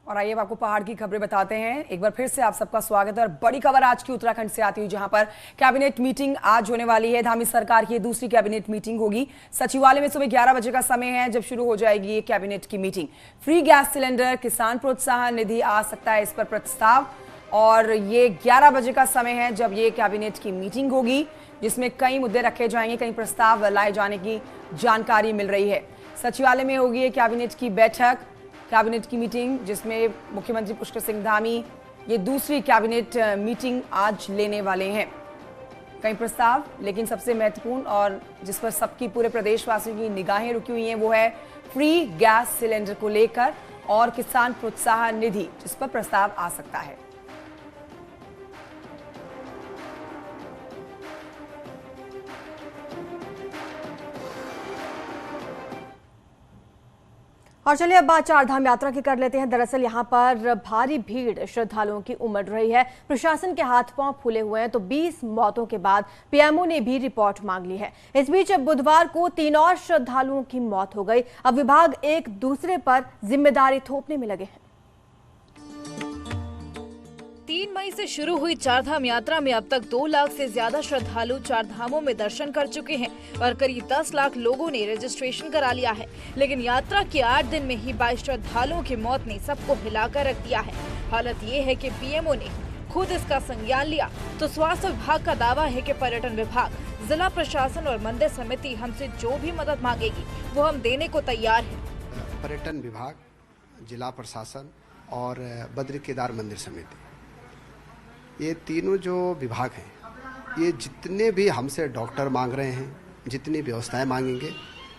और आइए अब आपको पहाड़ की खबरें बताते हैं। एक बार फिर से आप सबका स्वागत है और बड़ी खबर आज की उत्तराखंड से आती हुई, जहां पर कैबिनेट मीटिंग आज होने वाली है। धामी सरकार की दूसरी कैबिनेट मीटिंग होगी। सचिवालय में सुबह 11 बजे का समय है जब शुरू हो जाएगी ये कैबिनेट की मीटिंग। फ्री गैस सिलेंडर, किसान प्रोत्साहन निधि आ सकता है इस पर प्रस्ताव, और ये 11 बजे का समय है जब ये कैबिनेट की मीटिंग होगी, जिसमें कई मुद्दे रखे जाएंगे, कई प्रस्ताव लाए जाने की जानकारी मिल रही है। सचिवालय में होगी ये कैबिनेट की बैठक, कैबिनेट की मीटिंग, जिसमें मुख्यमंत्री पुष्कर सिंह धामी ये दूसरी कैबिनेट मीटिंग आज लेने वाले हैं। कई प्रस्ताव, लेकिन सबसे महत्वपूर्ण और जिस पर सबकी पूरे प्रदेशवासियों की निगाहें रुकी हुई हैं वो है फ्री गैस सिलेंडर को लेकर और किसान प्रोत्साहन निधि, जिस पर प्रस्ताव आ सकता है। और चलिए अब बात चारधाम यात्रा की कर लेते हैं। दरअसल यहाँ पर भारी भीड़ श्रद्धालुओं की उमड़ रही है। प्रशासन के हाथ पांव फूले हुए हैं, तो 20 मौतों के बाद पीएमओ ने भी रिपोर्ट मांग ली है। इस बीच अब बुधवार को 3 और श्रद्धालुओं की मौत हो गई। अब विभाग एक दूसरे पर जिम्मेदारी थोपने में लगे हैं। 3 मई से शुरू हुई चारधाम यात्रा में अब तक 2 लाख से ज्यादा श्रद्धालु चार धामों में दर्शन कर चुके हैं और करीब 10 लाख लोगों ने रजिस्ट्रेशन करा लिया है। लेकिन यात्रा के 8 दिन में ही 22 श्रद्धालुओं की मौत ने सबको हिलाकर रख दिया है। हालत ये है कि पीएमओ ने खुद इसका संज्ञान लिया तो स्वास्थ्य विभाग का दावा है कि पर्यटन विभाग, जिला प्रशासन और मंदिर समिति हमसे जो भी मदद मांगेगी वो हम देने को तैयार है। पर्यटन विभाग, जिला प्रशासन और बद्री केदार मंदिर समिति, ये तीनों जो विभाग हैं, ये जितने भी हमसे डॉक्टर मांग रहे हैं, जितनी व्यवस्थाएं मांगेंगे,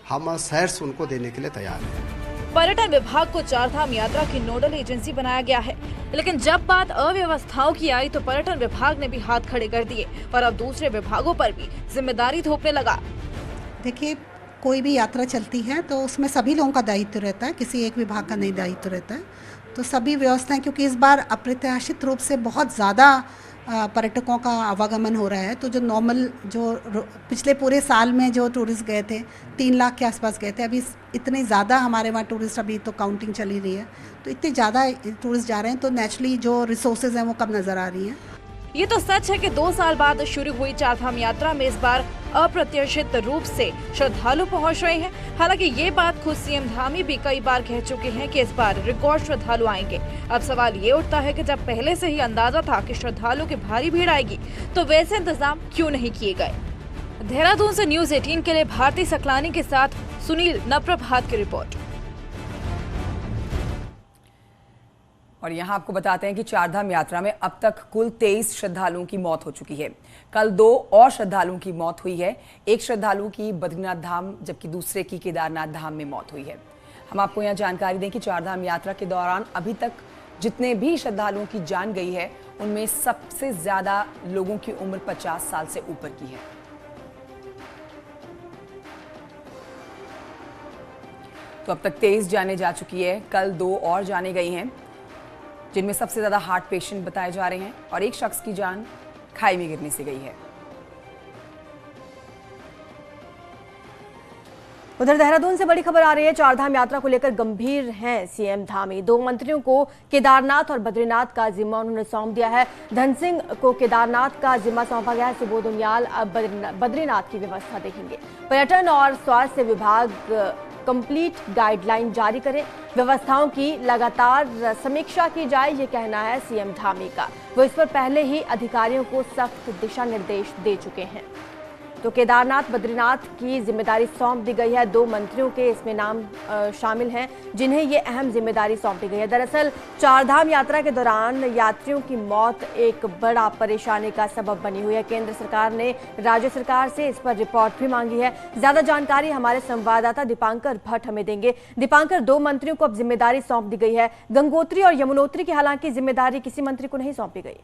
हम सहर्ष उनको देने के लिए तैयार हैं। पर्यटन विभाग को चारधाम यात्रा की नोडल एजेंसी बनाया गया है, लेकिन जब बात अव्यवस्थाओं की आई तो पर्यटन विभाग ने भी हाथ खड़े कर दिए और अब दूसरे विभागों पर भी जिम्मेदारी थोपने लगा। देखिए, कोई भी यात्रा चलती है तो उसमें सभी लोगों का दायित्व रहता है, किसी एक विभाग का नहीं दायित्व रहता है। तो सभी व्यवस्थाएं, क्योंकि इस बार अप्रत्याशित रूप से बहुत ज़्यादा पर्यटकों का आवागमन हो रहा है, तो जो नॉर्मल जो पिछले पूरे साल में जो टूरिस्ट गए थे 3 लाख के आसपास गए थे, अभी इतने ज़्यादा हमारे वहाँ टूरिस्ट, अभी तो काउंटिंग चली रही है, तो इतने ज़्यादा टूरिस्ट जा रहे हैं, तो नेचुरली जो रिसोर्सेज हैं वो कम नज़र आ रही हैं। ये तो सच है कि 2 साल बाद शुरू हुई चारधाम यात्रा में इस बार अप्रत्याशित रूप से श्रद्धालु पहुंच रहे हैं। हालांकि ये बात खुद सीएम धामी भी कई बार कह चुके हैं कि इस बार रिकॉर्ड श्रद्धालु आएंगे। अब सवाल ये उठता है कि जब पहले से ही अंदाजा था कि श्रद्धालु की भारी भीड़ आएगी, तो वैसे इंतजाम क्यों नहीं किए गए। देहरादून से न्यूज 18 के लिए भारती सकलानी के साथ सुनील नवप्रभात की रिपोर्ट। और यहाँ आपको बताते हैं कि चारधाम यात्रा में अब तक कुल 23 श्रद्धालुओं की मौत हो चुकी है। कल 2 और श्रद्धालुओं की मौत हुई है। एक श्रद्धालु की बद्रीनाथ धाम जबकि दूसरे की केदारनाथ धाम में मौत हुई है। हम आपको यहाँ जानकारी दें कि चारधाम यात्रा के दौरान अभी तक जितने भी श्रद्धालुओं की जान गई है, उनमें सबसे ज्यादा लोगों की उम्र 50 साल से ऊपर की है। तो अब तक 23 जाने जा चुकी है, कल 2 और जाने गई हैं, जिनमें सबसे ज्यादा हार्ट पेशेंट बताए जा रहे हैं और एक शख्स की जान खाई में गिरने से गई है। उधर देहरादून से बड़ी खबर आ रही है। चारधाम यात्रा को लेकर गंभीर हैं सीएम धामी। 2 मंत्रियों को केदारनाथ और बद्रीनाथ का जिम्मा उन्होंने सौंप दिया है। धन सिंह को केदारनाथ का जिम्मा सौंपा गया है। सुबोध उनियाल अब बद्रीनाथ की व्यवस्था देखेंगे। पर्यटन और स्वास्थ्य विभाग कंप्लीट गाइडलाइन जारी करें, व्यवस्थाओं की लगातार समीक्षा की जाए, ये कहना है सीएम धामी का। वो इस पर पहले ही अधिकारियों को सख्त दिशा निर्देश दे चुके हैं। तो केदारनाथ बद्रीनाथ की जिम्मेदारी सौंप दी गई है। 2 मंत्रियों के इसमें नाम शामिल हैं जिन्हें ये अहम जिम्मेदारी सौंपी गई है। दरअसल चारधाम यात्रा के दौरान यात्रियों की मौत एक बड़ा परेशानी का सबब बनी हुई है। केंद्र सरकार ने राज्य सरकार से इस पर रिपोर्ट भी मांगी है। ज्यादा जानकारी हमारे संवाददाता दीपांकर भट्ट हमें देंगे। दीपांकर, 2 मंत्रियों को अब जिम्मेदारी सौंप दी गई है। गंगोत्री और यमुनोत्री की हालांकि जिम्मेदारी किसी मंत्री को नहीं सौंपी गई।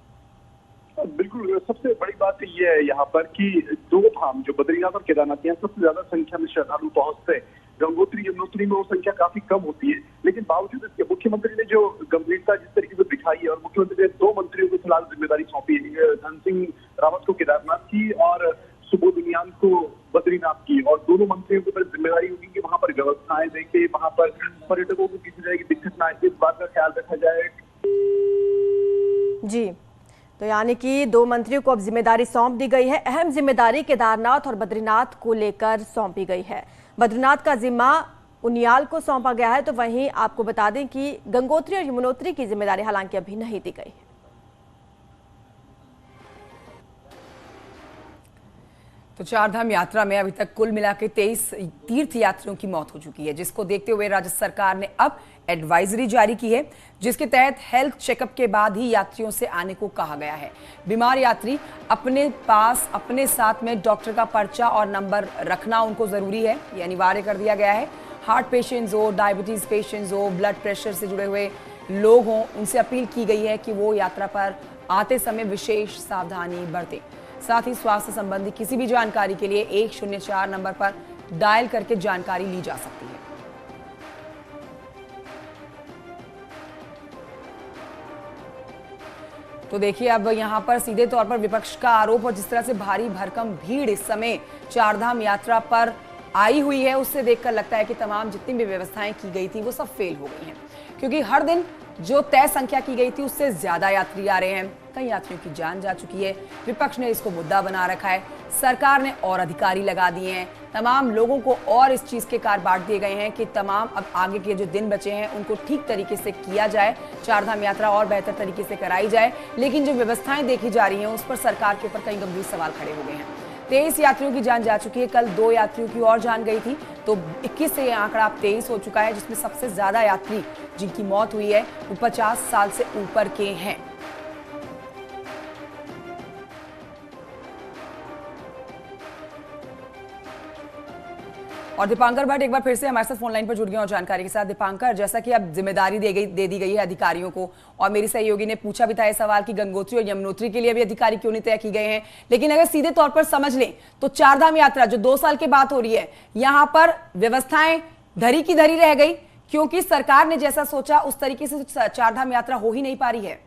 बिल्कुल, सबसे बड़ी बात ये है यहाँ पर कि 2 धाम जो बद्रीनाथ और केदारनाथ, यहाँ सबसे ज्यादा संख्या में श्रद्धालु पहुंचते हैं। गंगोत्री यमुनोत्री में वो संख्या काफी कम होती है, लेकिन बावजूद इसके मुख्यमंत्री ने जो गंभीरता जिस तरीके से दिखाई है और मुख्यमंत्री ने 2 मंत्रियों को फिलहाल जिम्मेदारी सौंपी है, धन सिंह रावत को केदारनाथ की और सुबोध उनियाल को बद्रीनाथ की, और दोनों मंत्रियों के ऊपर जिम्मेदारी होगी कि वहां पर व्यवस्थाएं देके वहां पर पर्यटकों को किसी तरह की दिक्कत ना आए, इस बात का ख्याल रखा जाए। जी, तो यानी कि 2 मंत्रियों को अब जिम्मेदारी सौंप दी गई है। अहम जिम्मेदारी केदारनाथ और बद्रीनाथ को लेकर सौंपी गई है। बद्रीनाथ का जिम्मा उनियाल को सौंपा गया है, तो वहीं आपको बता दें कि गंगोत्री और यमुनोत्री की जिम्मेदारी हालांकि अभी नहीं दी गई है। तो चारधाम यात्रा में अभी तक कुल मिला के 23 तीर्थ यात्रियों की मौत हो चुकी है, जिसको देखते हुए राज्य सरकार ने अब एडवाइजरी जारी की है, जिसके तहत हेल्थ चेकअप के बाद ही यात्रियों से आने को कहा गया है। बीमार यात्री अपने पास अपने साथ में डॉक्टर का पर्चा और नंबर रखना उनको जरूरी है, ये अनिवार्य कर दिया गया है। हार्ट पेशेंट्स हो, डायबिटीज पेशेंट्स हो, ब्लड प्रेशर से जुड़े हुए लोग हों, उनसे अपील की गई है कि वो यात्रा पर आते समय विशेष सावधानी बरतें। साथ ही स्वास्थ्य संबंधी किसी भी जानकारी के लिए 104 नंबर पर डायल करके जानकारी ली जा सकती है। तो देखिए, अब यहां पर सीधे तौर पर विपक्ष का आरोप और जिस तरह से भारी भरकम भीड़ इस समय चारधाम यात्रा पर आई हुई है, उससे देखकर लगता है कि तमाम जितनी भी व्यवस्थाएं की गई थी वो सब फेल हो गई हैं, क्योंकि हर दिन जो तय संख्या की गई थी उससे ज्यादा यात्री आ रहे हैं। कई यात्रियों की जान जा चुकी है। विपक्ष ने इसको मुद्दा बना रखा है। सरकार ने और अधिकारी लगा दिए हैं। तमाम लोगों को और इस चीज के कार्य बांट दिए गए हैं कि तमाम अब आगे के जो दिन बचे हैं उनको ठीक तरीके से किया जाए, चारधाम यात्रा और बेहतर तरीके से कराई जाए। लेकिन जो व्यवस्थाएं देखी जा रही हैं उस पर सरकार के ऊपर कई गंभीर सवाल खड़े हो गए हैं। 23 यात्रियों की जान जा चुकी है। कल 2 यात्रियों की और जान गई थी, तो 21 से यह आंकड़ा अब 23 हो चुका है, जिसमें सबसे ज्यादा यात्री जिनकी मौत हुई है वो 50 साल से ऊपर के हैं। और दीपांकर भट्ट एक बार फिर से हमारे साथ फोन लाइन पर जुड़ गए और जानकारी के साथ। दीपांकर, जैसा कि अब जिम्मेदारी दे दी गई है अधिकारियों को, और मेरी सहयोगी ने पूछा भी था ये सवाल कि गंगोत्री और यमुनोत्री के लिए भी अधिकारी क्यों नहीं तय किए गए हैं, लेकिन अगर सीधे तौर पर समझ लें तो चारधाम यात्रा जो 2 साल के बाद हो रही है, यहाँ पर व्यवस्थाएं धरी की धरी रह गई, क्योंकि सरकार ने जैसा सोचा उस तरीके से चारधाम यात्रा हो ही नहीं पा रही है।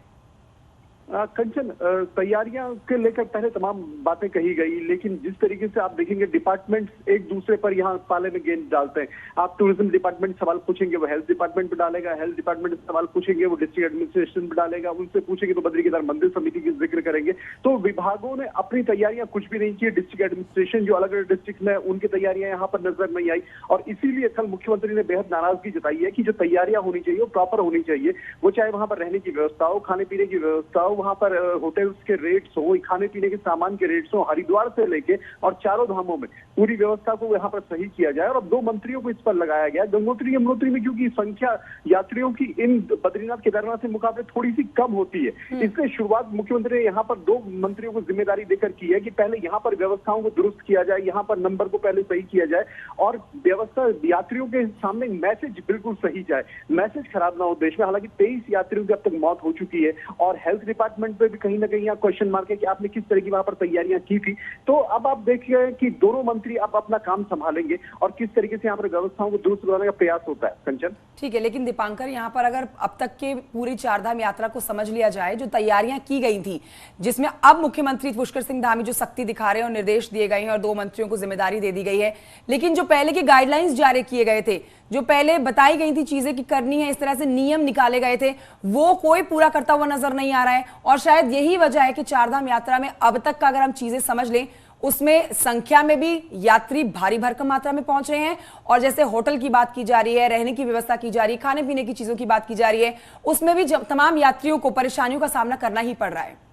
कंचन, तैयारियां के लेकर पहले तमाम बातें कही गई, लेकिन जिस तरीके से आप देखेंगे डिपार्टमेंट्स एक दूसरे पर यहाँ पाले में गेंद डालते हैं। आप टूरिज्म डिपार्टमेंट सवाल पूछेंगे वो हेल्थ डिपार्टमेंट पर डालेगा, हेल्थ डिपार्टमेंट सवाल पूछेंगे वो डिस्ट्रिक्ट एडमिनिस्ट्रेशन पर डालेगा, उनसे पूछेंगे तो बद्री केदार मंदिर समिति की जिक्र करेंगे। तो विभागों ने अपनी तैयारियां कुछ भी नहीं की। डिस्ट्रिक्ट एडमिनिस्ट्रेशन जो अलग अलग डिस्ट्रिक्ट में उनकी तैयारियां यहाँ पर नजर नहीं आई, और इसीलिए कल मुख्यमंत्री ने बेहद नाराजगी जताई है कि जो तैयारियां होनी चाहिए वो प्रॉपर होनी चाहिए। वो चाहे वहां पर रहने की व्यवस्था हो, खाने पीने की व्यवस्था हो, वहां पर होटल्स के रेट्स हो, खाने पीने के सामान के रेट्स हो, हरिद्वार से लेके और चारों धामों में पूरी व्यवस्था को यहाँ पर सही किया जाए। और अब 2 मंत्रियों को इस पर लगाया गया। गंगोत्री यमुनोत्री में क्योंकि संख्या यात्रियों की इन बद्रीनाथ केदारनाथ से मुकाबले थोड़ी सी कम होती है, इसलिए शुरुआत मुख्यमंत्री ने यहाँ पर 2 मंत्रियों को जिम्मेदारी देकर की है कि पहले यहाँ पर व्यवस्थाओं को दुरुस्त किया जाए, यहाँ पर नंबर को पहले सही किया जाए और व्यवस्था यात्रियों के सामने मैसेज बिल्कुल सही जाए, मैसेज खराब ना हो देश में। हालांकि 23 यात्रियों की अब तक मौत हो चुकी है और हेल्थ डिपार्टमेंट पे भी कहीं ना कहीं यहाँ क्वेश्चन मार्क है कि आपने किस तरह की वहां पर तैयारियां की थी। तो अब आप देखिए कि दोनों मंत्री अब अपना काम संभालेंगे और किस तरीके से यहाँ पर व्यवस्थाओं को दुरुस्त बनाने का प्रयास होता है। कंचन, ठीक है, लेकिन दीपांकर, यहाँ पर अगर अब तक के पूरी चारधाम यात्रा को समझ लिया जाए, जो तैयारियां की गई थी, जिसमें अब मुख्यमंत्री पुष्कर सिंह धामी जो सख्ती दिखा रहे हैं और निर्देश दिए गए हैं और 2 मंत्रियों को जिम्मेदारी दे दी गई है, लेकिन जो पहले के गाइडलाइंस जारी किए गए थे, जो पहले बताई गई थी चीजें कि करनी है, इस तरह से नियम निकाले गए थे, वो कोई पूरा करता हुआ नजर नहीं आ रहा है। और शायद यही वजह है कि चारधाम यात्रा में अब तक का अगर हम चीजें समझ लें, उसमें संख्या में भी यात्री भारी भरकम मात्रा में पहुंच रहे हैं, और जैसे होटल की बात की जा रही है, रहने की व्यवस्था की जा रही है, खाने पीने की चीजों की बात की जा रही है, उसमें भी तमाम यात्रियों को परेशानियों का सामना करना ही पड़ रहा है।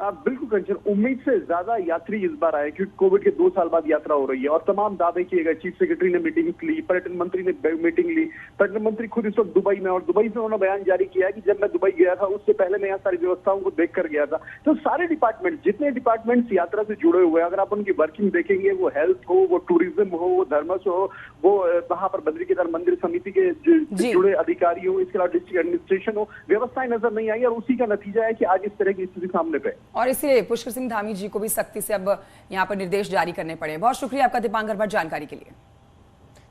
बिल्कुल कंचन, उम्मीद से ज्यादा यात्री इस बार आए क्योंकि कोविड के 2 साल बाद यात्रा हो रही है और तमाम दावे किए गए। चीफ सेक्रेटरी ने मीटिंग ली, पर्यटन मंत्री ने मीटिंग ली। पर्यटन मंत्री खुद इस वक्त दुबई में, और दुबई से उन्होंने बयान जारी किया है कि जब मैं दुबई गया था उससे पहले मैं यहाँ सारी व्यवस्थाओं को देख कर गया था। तो सारे डिपार्टमेंट, जितने डिपार्टमेंट्स यात्रा से जुड़े हुए हैं, अगर आप उनकी वर्किंग देखेंगे, वो हेल्थ हो, वो टूरिज्म हो, वो धर्मस हो, वो वहां पर बद्री केदार मंदिर समिति के जुड़े अधिकारी हो, इसके अलावा डिस्ट्रिक्ट एडमिनिस्ट्रेशन हो, व्यवस्थाएं नजर नहीं आई और उसी का नतीजा है कि आज इस तरह की स्थिति सामने पे। और इसलिए पुष्कर सिंह धामी जी को भी सख्ती से अब यहां पर निर्देश जारी करने पड़े। बहुत शुक्रिया आपका दीपांकर भट्ट जानकारी के लिए।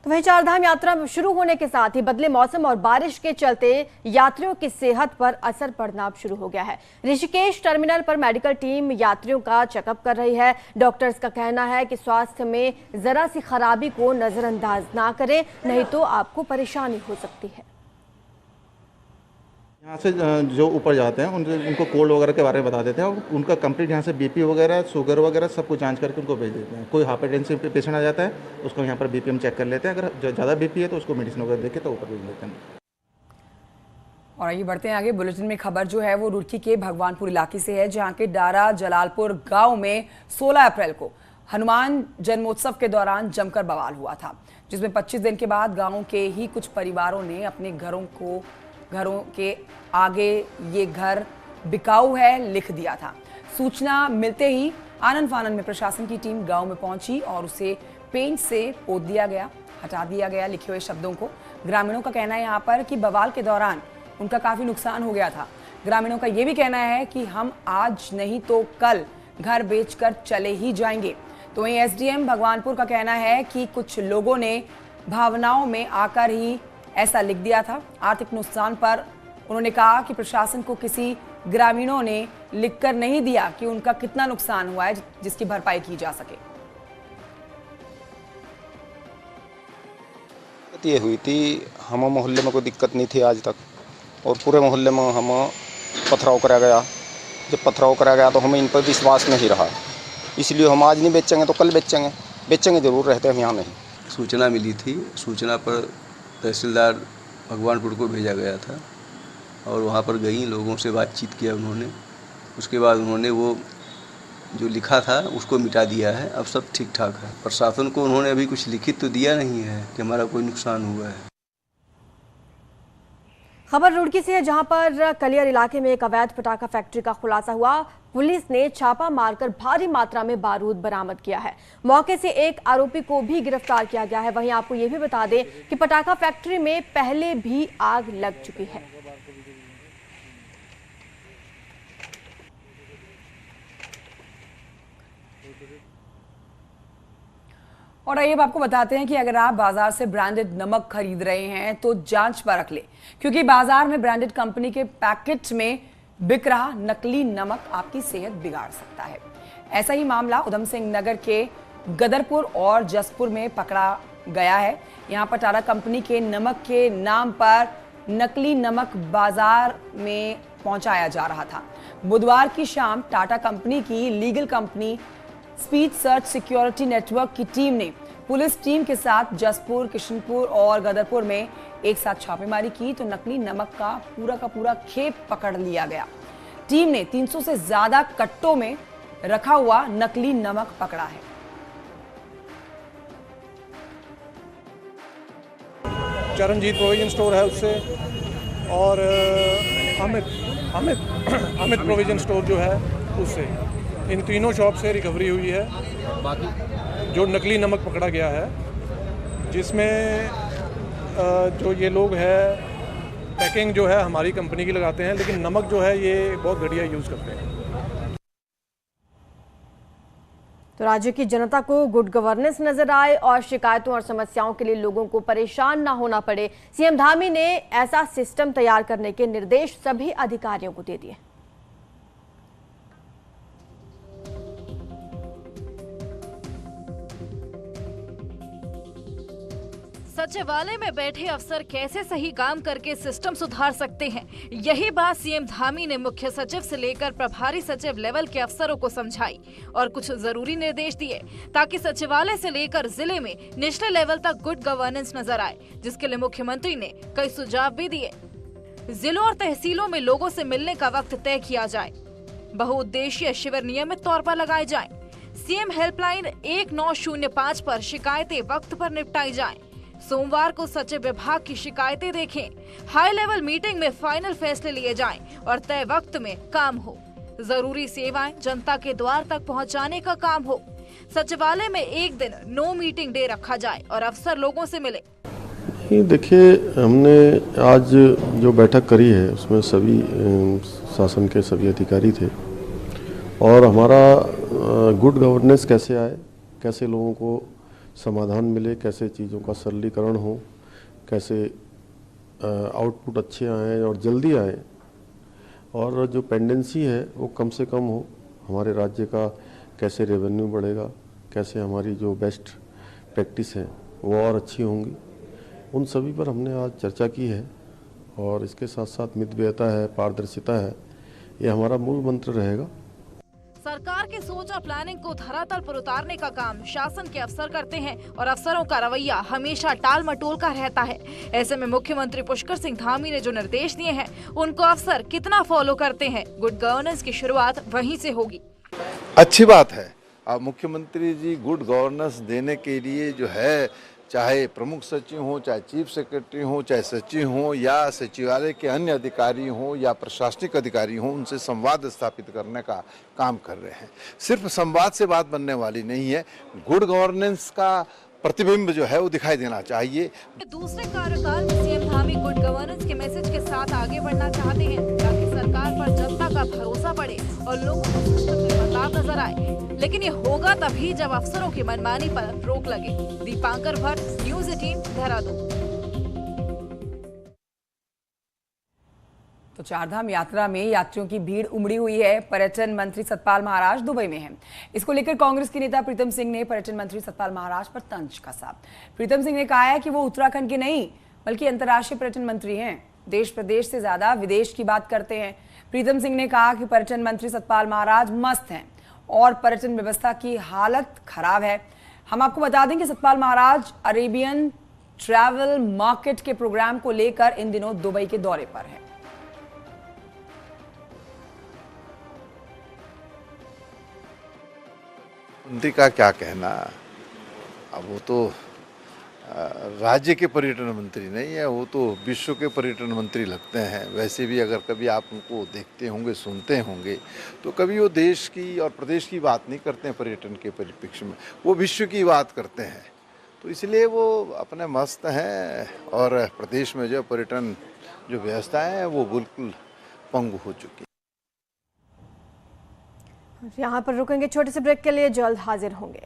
तो वहीं चारधाम यात्रा शुरू होने के साथ ही बदले मौसम और बारिश के चलते यात्रियों की सेहत पर असर पड़ना अब शुरू हो गया है। ऋषिकेश टर्मिनल पर मेडिकल टीम यात्रियों का चेकअप कर रही है। डॉक्टर्स का कहना है कि स्वास्थ्य में जरा सी खराबी को नजरअंदाज ना करें, नहीं तो आपको परेशानी हो सकती है। यहाँ से जो ऊपर जाते हैं उनको कोल्ड वगैरह के बारे में बता देते हैं और उनका कंप्लीट यहाँ से बीपी वगैरह, शुगर वगैरह सब कुछ जांच करके उनको भेज देते हैं। कोई हाइपरटेंसिव पे पेशेंट आ जाता है उसको यहाँ पर बीपी चेक कर लेते हैं, अगर ज़्यादा बीपी है तो उसको मेडिसिन वगैरह देके तो ऊपर भेज देते हैं। और आइए बढ़ते हैं आगे। बुलेटिन में खबर जो है वो रुड़की के भगवानपुर इलाके से है, जहाँ के डारा जलालपुर गाँव में 16 अप्रैल को हनुमान जन्मोत्सव के दौरान जमकर बवाल हुआ था, जिसमें 25 दिन के बाद गाँव के ही कुछ परिवारों ने अपने घरों के आगे ये घर बिकाऊ है लिख दिया था। सूचना मिलते ही आनन फानन में प्रशासन की टीम गांव में पहुंची और उसे पेंट से पोत दिया गया, हटा दिया गया लिखे हुए शब्दों को। ग्रामीणों का कहना है यहाँ पर कि बवाल के दौरान उनका काफी नुकसान हो गया था। ग्रामीणों का ये भी कहना है कि हम आज नहीं तो कल घर बेचकर चले ही जाएंगे। तो वहीं एसडीएम भगवानपुर का कहना है कि कुछ लोगों ने भावनाओं में आकर ही ऐसा लिख दिया था। आर्थिक नुकसान पर उन्होंने कहा कि प्रशासन को किसी ग्रामीणों ने लिखकर नहीं दिया कि उनका कितना नुकसान हुआ है जिसकी भरपाई की जा सके। ये हुई थी, हम मोहल्ले में कोई दिक्कत नहीं थी आज तक, और पूरे मोहल्ले में हम पथराव करा गया। जब पथराव करा गया तो हमें इन पर विश्वास नहीं रहा, इसलिए हम आज नहीं बेचेंगे तो कल बेचेंगे जरूर रहते हम यहाँ नहीं। सूचना मिली थी, सूचना पर तहसीलदार भगवानपुर को भेजा गया था और वहाँ पर गई, लोगों से बातचीत किया उन्होंने। उसके बाद उन्होंने वो जो लिखा था उसको मिटा दिया है, अब सब ठीक ठाक है। प्रशासन को उन्होंने अभी कुछ लिखित तो दिया नहीं है कि हमारा कोई नुकसान हुआ है। खबर रुड़की से है, जहां पर कलियर इलाके में एक अवैध पटाखा फैक्ट्री का खुलासा हुआ। पुलिस ने छापा मारकर भारी मात्रा में बारूद बरामद किया है। मौके से एक आरोपी को भी गिरफ्तार किया गया है। वहीं आपको यह भी बता दें कि पटाखा फैक्ट्री में पहले भी आग लग चुकी है। और आइए अब आपको बताते हैं कि अगर आप बाजार से ब्रांडेड नमक खरीद रहे हैं तो जांच परख ले, क्योंकि बाजार में ब्रांडेड कंपनी के पैकेट में बिक रहा नकली नमक आपकी सेहत बिगाड़ सकता है। ऐसा ही मामला उधम सिंह नगर के गदरपुर और जसपुर में पकड़ा गया है। यहाँ पर टाटा कंपनी के नमक के नाम पर नकली नमक बाजार में पहुंचाया जा रहा था। बुधवार की शाम टाटा कंपनी की legal company speed search security network की टीम ने पुलिस टीम के साथ जसपुर, किशनपुर और गदरपुर में एक साथ छापेमारी की तो नकली नमक का पूरा खेप पकड़ लिया गया। टीम ने 300 से ज्यादा कट्टों में रखा हुआ नकली नमक पकड़ा है। चरणजीत प्रोविजन स्टोर है उससे, और अमित प्रोविजन स्टोर जो है उससे, इन तीनों शॉप से रिकवरी हुई है। बाकी जो नकली नमक पकड़ा गया है, जिसमें जो ये लोग है पैकिंग जो है हमारी कंपनी की लगाते हैं, लेकिन नमक जो है ये बहुत घटिया यूज़ करते हैं। तो राज्य की जनता को गुड गवर्नेंस नजर आए और शिकायतों और समस्याओं के लिए लोगों को परेशान ना होना पड़े, सीएम धामी ने ऐसा सिस्टम तैयार करने के निर्देश सभी अधिकारियों को दे दिए। सचिवालय में बैठे अफसर कैसे सही काम करके सिस्टम सुधार सकते हैं, यही बात सीएम धामी ने मुख्य सचिव से लेकर प्रभारी सचिव लेवल के अफसरों को समझाई और कुछ जरूरी निर्देश दिए ताकि सचिवालय से लेकर जिले में निचले लेवल तक गुड गवर्नेंस नजर आए, जिसके लिए मुख्यमंत्री ने कई सुझाव भी दिए। जिलों और तहसीलों में लोगों से मिलने का वक्त तय किया जाए, बहुउद्देशीय शिविर नियमित तौर पर लगाए जाएं, सीएम हेल्पलाइन 1905 पर शिकायतें वक्त पर निपटाई जाएं, सोमवार को सचिव विभाग की शिकायतें देखें, हाई लेवल मीटिंग में फाइनल फैसले लिए जाएं और तय वक्त में काम हो, जरूरी सेवाएं जनता के द्वार तक पहुंचाने का काम हो। सचिवालय में एक दिन नो मीटिंग डे रखा जाए और अफसर लोगों से मिले। देखिए, हमने आज जो बैठक करी है उसमें सभी शासन के सभी अधिकारी थे और हमारा गुड गवर्नेंस कैसे आए, कैसे लोगों को समाधान मिले, कैसे चीज़ों का सरलीकरण हो, कैसे आउटपुट अच्छे आएँ और जल्दी आएँ, और जो पेंडेंसी है वो कम से कम हो। हमारे राज्य का कैसे रेवेन्यू बढ़ेगा, कैसे हमारी जो बेस्ट प्रैक्टिस है वो और अच्छी होंगी, उन सभी पर हमने आज चर्चा की है। और इसके साथ साथ मितव्ययता है, पारदर्शिता है, ये हमारा मूल मंत्र रहेगा। सरकार के सोच और प्लानिंग को धरातल पर उतारने का काम शासन के अफसर करते हैं और अफसरों का रवैया हमेशा टाल मटोल का रहता है। ऐसे में मुख्यमंत्री पुष्कर सिंह धामी ने जो निर्देश दिए हैं उनको अफसर कितना फॉलो करते हैं, गुड गवर्नेंस की शुरुआत वहीं से होगी। अच्छी बात है। अब मुख्यमंत्री जी गुड गवर्नेंस देने के लिए जो है, चाहे प्रमुख सचिव हो, चाहे चीफ सेक्रेटरी हो, चाहे सचिव हो, या सचिवालय के अन्य अधिकारी हो या प्रशासनिक अधिकारी हो, उनसे संवाद स्थापित करने का काम कर रहे हैं। सिर्फ संवाद से बात बनने वाली नहीं है, गुड गवर्नेंस का प्रतिबिंब जो है वो दिखाई देना चाहिए। दूसरे कार्यकाल में सीएम धामी गुड गवर्नेंस के मैसेज के साथ आगे बढ़ना चाहते हैं ताकि सरकार पर जनता का भरोसा बढ़े और लोगों को सिस्टम में बदलाव नजर आए। लेकिन ये होगा तभी जब अफसरों की मनमानी पर रोक लगे। दीपांकर भट्ट, न्यूज़ 18, देहरादून। तो चारधाम यात्रा में यात्रियों की भीड़ उमड़ी हुई है। पर्यटन मंत्री सतपाल महाराज दुबई में हैं। इसको लेकर कांग्रेस के नेता प्रीतम सिंह ने पर्यटन मंत्री सतपाल महाराज पर तंज कसा। प्रीतम सिंह ने कहा है कि वो उत्तराखंड के नहीं बल्कि अंतर्राष्ट्रीय पर्यटन मंत्री हैं, देश प्रदेश से ज्यादा विदेश की बात करते हैं। प्रीतम सिंह ने कहा कि पर्यटन मंत्री सतपाल महाराज मस्त हैं और पर्यटन व्यवस्था की हालत खराब है। हम आपको बता दें कि Satpal Maharaj Arabian travel market के प्रोग्राम को लेकर इन दिनों दुबई के दौरे पर हैं। मंत्री का क्या कहना, अब वो तो राज्य के पर्यटन मंत्री नहीं है, वो तो विश्व के पर्यटन मंत्री लगते हैं। वैसे भी अगर कभी आप उनको देखते होंगे, सुनते होंगे, तो कभी वो देश की और प्रदेश की बात नहीं करते हैं पर्यटन के परिप्रेक्ष्य में, वो विश्व की बात करते हैं। तो इसलिए वो अपने मस्त हैं और प्रदेश में जो पर्यटन जो व्यवस्था है वो बिल्कुल पंगु हो चुकी है। यहाँ पर रुकेंगे छोटे से ब्रेक के लिए, जल्द हाजिर होंगे।